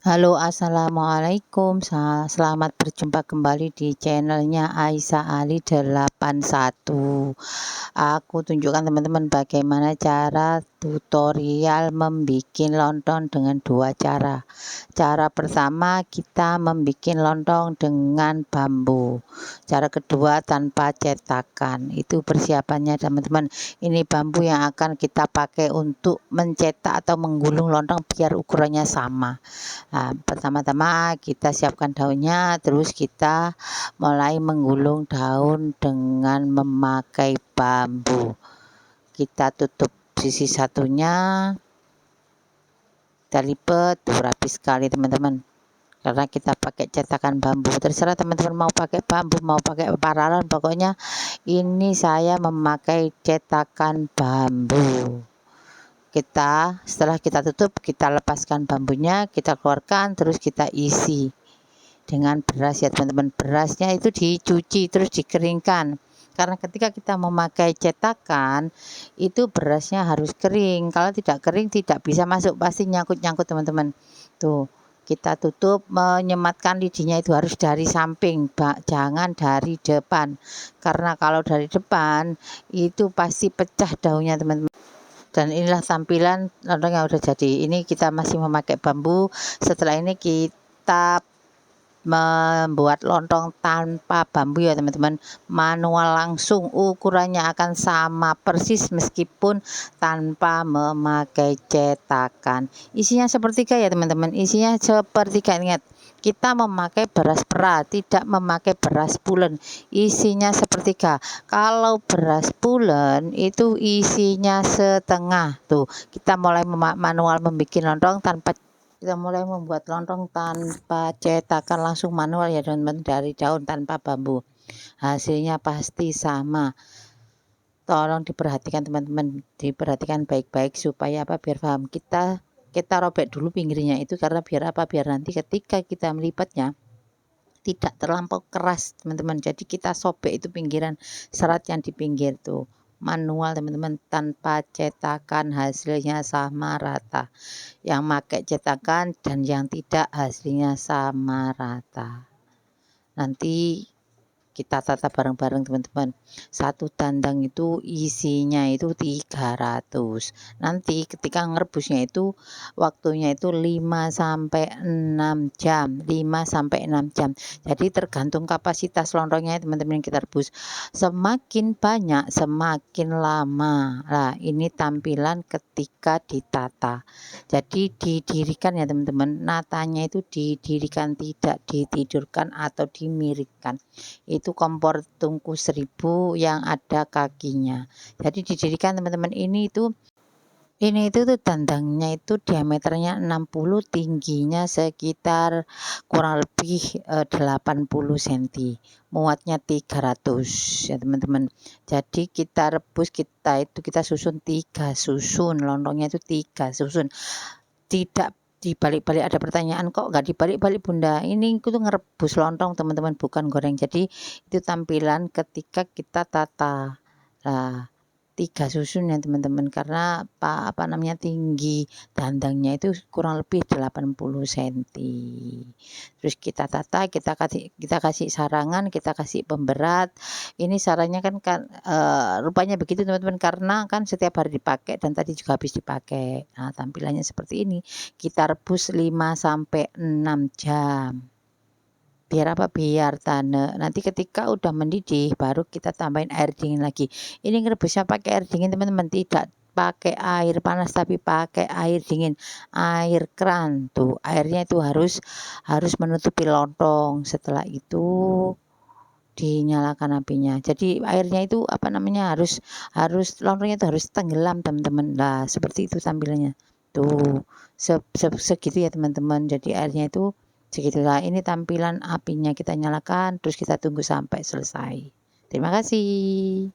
Halo, assalamualaikum. Selamat berjumpa kembali di channelnya Aisyah Ali 81. Aku tunjukkan teman-teman bagaimana cara tutorial membuat lontong dengan dua cara. Cara pertama kita membuat lontong dengan bambu. Cara kedua tanpa cetakan. Itu persiapannya teman-teman. Ini bambu yang akan kita pakai untuk mencetak atau menggulung lontong biar ukurannya sama. Nah, pertama-tama kita siapkan daunnya, terus kita mulai menggulung daun dengan memakai bambu. Kita tutup sisi satunya, kita lipat, rapi sekali teman-teman. Karena kita pakai cetakan bambu, terserah teman-teman mau pakai bambu, mau pakai paralon, pokoknya ini saya memakai cetakan bambu. Setelah kita tutup, kita lepaskan bambunya, kita keluarkan, terus kita isi dengan beras ya teman-teman. Berasnya itu dicuci terus dikeringkan, karena ketika kita memakai cetakan itu berasnya harus kering. Kalau tidak kering tidak bisa masuk, pasti nyangkut-nyangkut teman-teman. Tuh, kita tutup, menyematkan lidinya itu harus dari samping, jangan dari depan, karena kalau dari depan itu pasti pecah daunnya teman-teman. Dan inilah tampilan lontong yang udah jadi. Ini kita masih memakai bambu. Setelah ini kita membuat lontong tanpa bambu ya teman-teman, manual langsung, ukurannya akan sama persis meskipun tanpa memakai cetakan. Isinya sepertiga ya teman-teman, isinya sepertiga. Ingat, kita memakai beras pera, tidak memakai beras pulen, isinya sepertiga. Kalau beras pulen itu isinya setengah. Tuh, kita mulai manual membuat lontong kita mulai membuat lontong tanpa cetakan, langsung manual ya teman-teman, dari daun tanpa bambu. Hasilnya pasti sama. Tolong diperhatikan teman-teman, diperhatikan baik-baik supaya biar paham. Kita robek dulu pinggirnya itu, karena biar biar nanti ketika kita melipatnya tidak terlampau keras teman-teman. Jadi kita sobek itu pinggiran serat yang di pinggir tuh. Manual teman-teman, tanpa cetakan, hasilnya sama rata. Yang pakai cetakan dan yang tidak hasilnya sama rata. Nanti kita tata bareng-bareng teman-teman. Satu dandang itu isinya itu 300. Nanti ketika ngerebusnya itu waktunya itu 5 sampai 6 jam, 5 sampai 6 jam. Jadi tergantung kapasitas lontongnya teman-teman yang kita rebus. Semakin banyak semakin lama. Nah, ini tampilan ketika ditata. Jadi didirikan ya teman-teman. Natanya itu didirikan, tidak ditidurkan atau dimiringkan. Itu kompor tungku 1000 yang ada kakinya. Jadi didirikan teman-teman. Ini tuh dandangnya itu diameternya 60, tingginya sekitar kurang lebih 80 cm, muatnya 300 ya teman-teman. Jadi kita rebus, kita susun 3 susun, lontongnya itu 3 susun. Tidak dibalik-balik. Ada pertanyaan, kok nggak dibalik-balik Bunda? Ini itu ngerebus lontong teman-teman, bukan goreng. Jadi itu tampilan ketika kita tata. Nah, 3 susun ya teman-teman, karena tinggi dandangnya itu kurang lebih 80 cm. Terus kita tata, kita kasih sarangan, kita kasih pemberat. Ini sarannya kan rupanya begitu teman-teman, karena kan setiap hari dipakai dan tadi juga habis dipakai. Nah, tampilannya seperti ini. Kita rebus 5 sampai 6 jam. Biar biar nanti ketika udah mendidih baru kita tambahin air dingin lagi. Ini ngerebusnya pakai air dingin teman-teman, tidak pakai air panas tapi pakai air dingin, air keran. Tuh, airnya itu harus menutupi lontong. Setelah itu dinyalakan apinya. Jadi airnya itu harus lontongnya itu harus tenggelam teman-teman. Nah, seperti itu tampilannya. Tuh, segitu ya teman-teman. Jadi airnya itu segitulah. Ini tampilan apinya, kita nyalakan terus kita tunggu sampai selesai. Terima kasih.